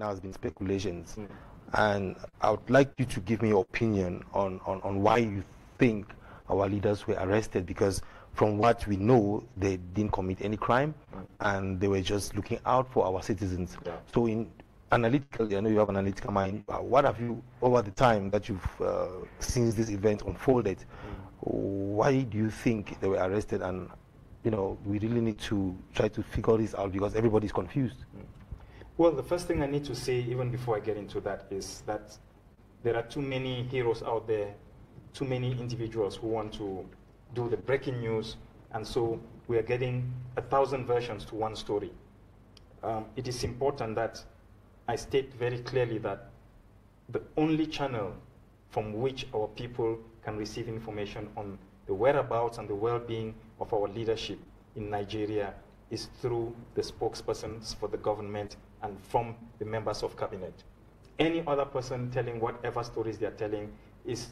now has been speculations. And I would like you to give me your opinion on why you think our leaders were arrested, because from what we know, they didn't commit any crime and they were just looking out for our citizens. So in analytical, I know you have an analytical mind, what have you, over the time that you've seen this event unfolded, why do you think they were arrested? And you know, we really need to try to figure this out because everybody's confused. Well, the first thing I need to say, even before I get into that, is that there are too many heroes out there, too many individuals who want to do the breaking news, and so we are getting 1,000 versions to one story. It is important that I state very clearly that the only channel from which our people can receive information on the whereabouts and the well-being of our leadership in Nigeria is through the spokespersons for the government and from the members of cabinet. Any other person telling whatever stories they're telling is,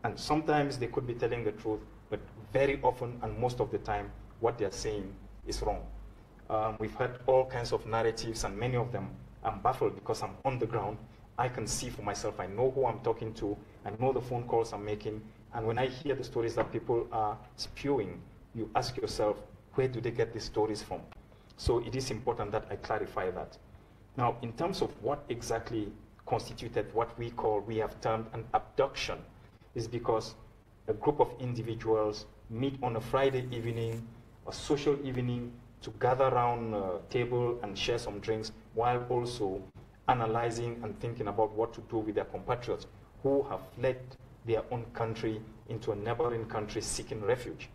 and sometimes they could be telling the truth, but very often and most of the time, what they're saying is wrong. We've heard all kinds of narratives, and many of them I'm baffled because I'm on the ground. I can see for myself, I know who I'm talking to, I know the phone calls I'm making, and when I hear the stories that people are spewing, you ask yourself, where do they get these stories from? So it is important that I clarify that. Now, in terms of what exactly constituted what we have termed an abduction, is because a group of individuals meet on a Friday evening, a social evening, to gather around a table and share some drinks, while also analyzing and thinking about what to do with their compatriots who have fled their own country into a neighboring country seeking refuge.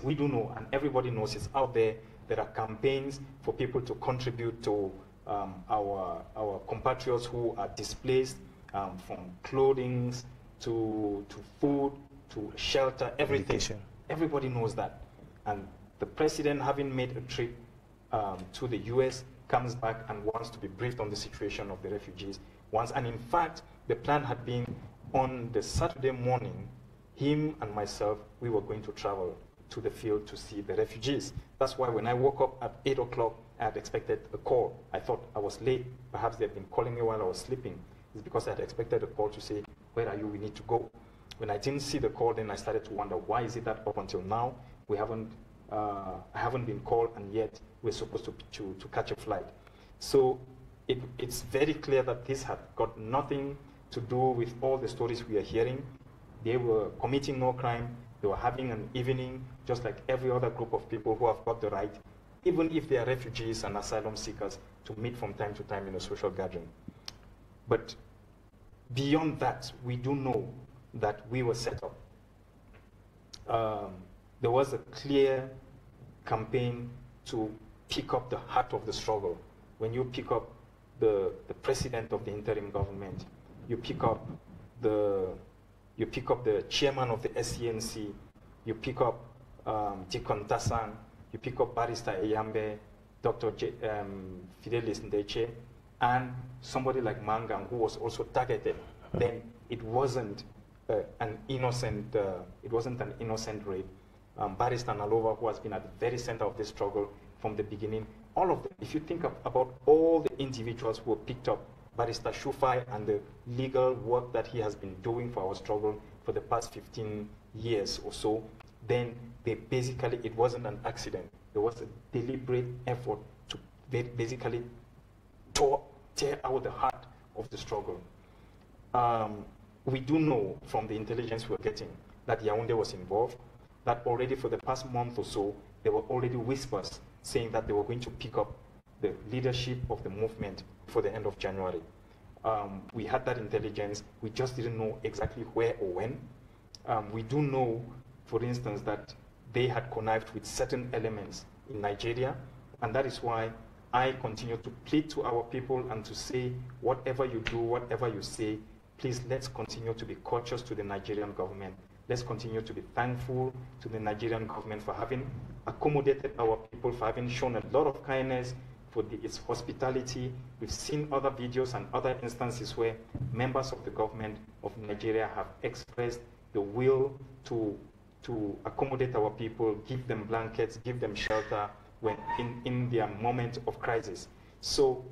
We do know, and everybody knows it's out there, there are campaigns for people to contribute to our compatriots who are displaced, from clothing to food, to shelter, everything. Education. Everybody knows that. And the president, having made a trip to the US, comes back and wants to be briefed on the situation of the refugees. And in fact, the plan had been on the Saturday morning, him and myself, we were going to travel to the field to see the refugees. That's why when I woke up at 8 o'clock, I had expected a call. I thought I was late. Perhaps they'd been calling me while I was sleeping. It's because I had expected a call to say, where are you? We need to go. When I didn't see the call, then I started to wonder, why is it that up until now, I haven't been called, and yet we're supposed to catch a flight. So it's very clear that this had got nothing to do with all the stories we are hearing. They were committing no crime. They were having an evening, just like every other group of people who have got the right, even if they are refugees and asylum seekers, to meet from time to time in a social gathering. But beyond that, we do know that we were set up. There was a clear campaign to pick up the heart of the struggle. When you pick up the president of the interim government, you pick up the chairman of the SCNC, you pick up Dikon Tassan, you pick up Barrister Eyambe, Dr. Fidelis Ndeche, and somebody like Mangang, who was also targeted. Then it wasn't an innocent rape. Barrister Nalova, who has been at the very center of this struggle from the beginning, all of them. If you think about all the individuals who were picked up, Barrister Shufai and the legal work that he has been doing for our struggle for the past 15 years or so, then basically it wasn't an accident. There was a deliberate effort to basically tear out the heart of the struggle. We do know from the intelligence we're getting that Yaoundé was involved, that already for the past month or so, there were already whispers saying that they were going to pick up the leadership of the movement for the end of January. We had that intelligence. We just didn't know exactly where or when. We do know, for instance, that they had connived with certain elements in Nigeria, and that is why I continue to plead to our people and to say, whatever you do, whatever you say, please let's continue to be courteous to the Nigerian government. Let's continue to be thankful to the Nigerian government for having accommodated our people, for having shown a lot of kindness, for its hospitality. We've seen other videos and other instances where members of the government of Nigeria have expressed the will to accommodate our people, give them blankets, give them shelter when in their moment of crisis. So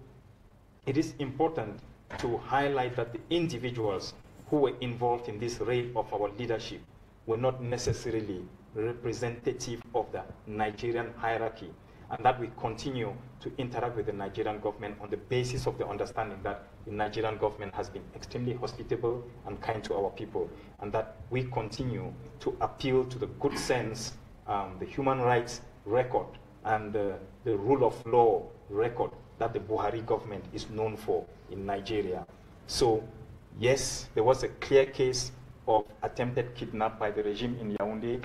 it is important to highlight that the individuals who were involved in this raid of our leadership were not necessarily representative of the Nigerian hierarchy, and that we continue to interact with the Nigerian government on the basis of the understanding that the Nigerian government has been extremely hospitable and kind to our people, and that we continue to appeal to the good sense, the human rights record, and the rule of law record that the Buhari government is known for in Nigeria. So, yes, there was a clear case of attempted kidnap by the regime in Yaoundé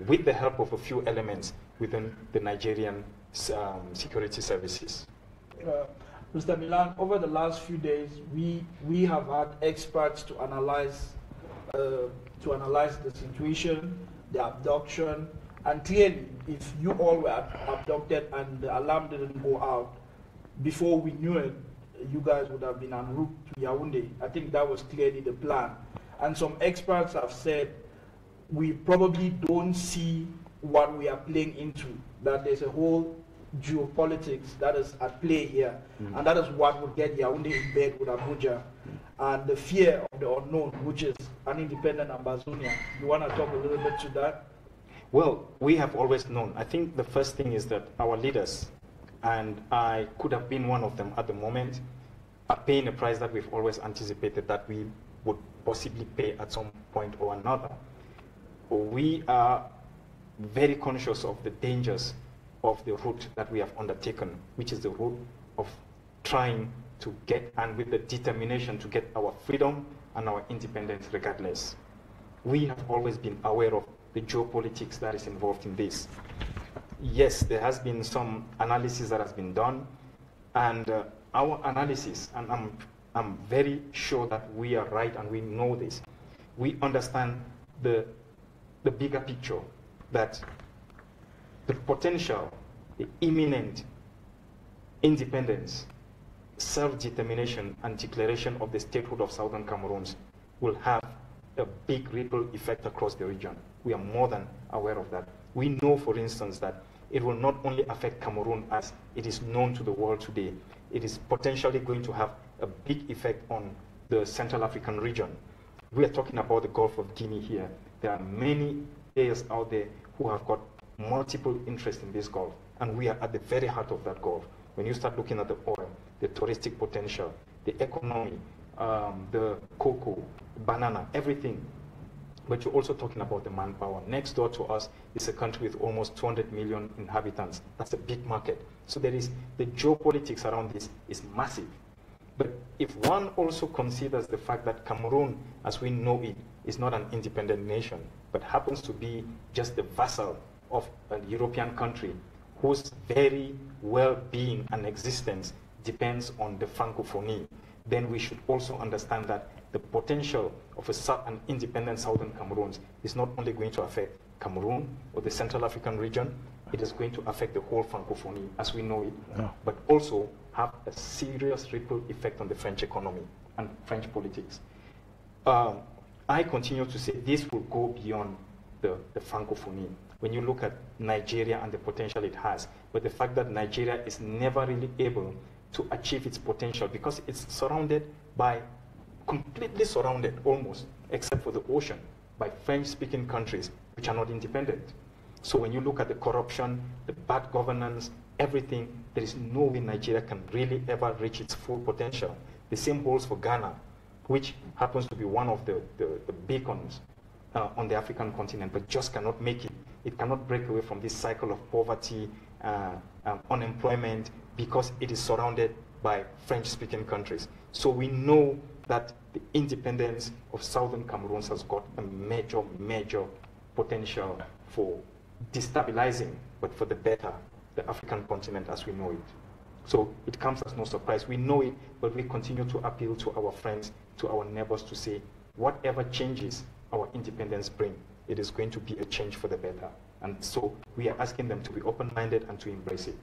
with the help of a few elements within the Nigerian security services. Mr. Millan, over the last few days, we have had experts to analyze the situation, the abduction, and clearly, if you all were abducted and the alarm didn't go out, before we knew it, you guys would have been en route to Yaoundé. I think that was clearly the plan. And some experts have said we probably don't see what we are playing into, that there's a whole geopolitics that is at play here, and that is what would get Yaoundé in bed with Abuja, and the fear of the unknown, which is an independent Ambazonia. You want to talk a little bit to that? Well, we have always known. I think the first thing is that our leaders, and I could have been one of them at the moment, are paying a price that we've always anticipated that we would possibly pay at some point or another. We are very conscious of the dangers of the route that we have undertaken, which is the route of trying to get, and with the determination to get our freedom and our independence regardless. We have always been aware of the geopolitics that is involved in this. Yes, there has been some analysis that has been done, and our analysis, and I'm very sure that we are right and we know this, we understand the bigger picture, that the potential, the imminent independence, self-determination, and declaration of the statehood of Southern Cameroons will have a big ripple effect across the region. We are more than aware of that. We know, for instance, that it will not only affect Cameroon as it is known to the world today, it is potentially going to have a big effect on the Central African region. We are talking about the Gulf of Guinea here. There are many players out there who have got multiple interests in this Gulf, and we are at the very heart of that Gulf. When you start looking at the oil, the touristic potential, the economy, the cocoa, banana, everything. But you're also talking about the manpower. Next door to us is a country with almost 200 million inhabitants. That's a big market. So there is, the geopolitics around this is massive. But if one also considers the fact that Cameroon, as we know it, is not an independent nation, but happens to be just the vassal of a European country whose very well-being and existence depends on the Francophonie, then we should also understand that the potential of an independent Southern Cameroons is not only going to affect Cameroon or the Central African region, it is going to affect the whole Francophonie as we know it, but also have a serious ripple effect on the French economy and French politics. I continue to say this will go beyond the Francophonie. When you look at Nigeria and the potential it has, but the fact that Nigeria is never really able to achieve its potential because it's surrounded by, completely surrounded almost, except for the ocean, by French-speaking countries which are not independent. So when you look at the corruption, the bad governance, everything, there is no way Nigeria can really ever reach its full potential. The same holds for Ghana, which happens to be one of the beacons on the African continent, but just cannot make it. It cannot break away from this cycle of poverty, unemployment, because it is surrounded by French-speaking countries. So we know that the independence of Southern Cameroon has got a major, major potential for destabilizing, but for the better, the African continent as we know it. So it comes as no surprise. We know it, but we continue to appeal to our friends, to our neighbors to say, whatever changes our independence bring, it is going to be a change for the better. And so we are asking them to be open-minded and to embrace it.